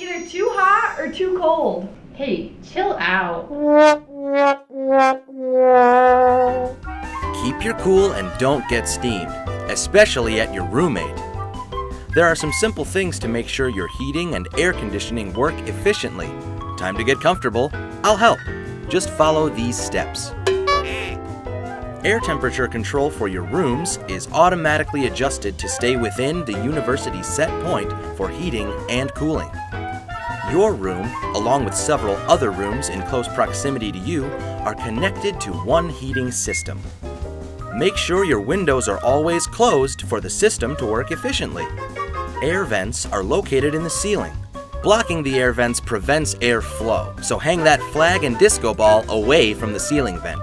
either too hot or too cold. Hey, chill out. Keep your cool and don't get steamed, especially at your roommate. There are some simple things to make sure your heating and air conditioning work efficiently. Time to get comfortable. I'll help. Just follow these steps. Air temperature control for your rooms is automatically adjusted to stay within the university's set point for heating and cooling. Your room, along with several other rooms in close proximity to you, are connected to one heating system. Make sure your windows are always closed for the system to work efficiently. Air vents are located in the ceiling. Blocking the air vents prevents airflow, so hang that flag and disco ball away from the ceiling vent.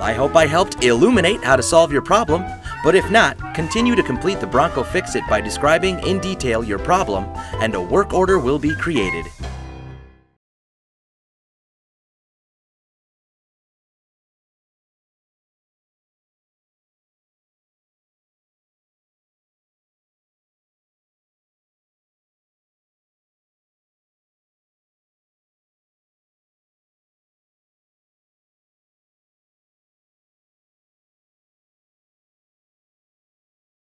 I hope I helped illuminate how to solve your problem, but if not, continue to complete the Bronco Fix-It by describing in detail your problem, and a work order will be created.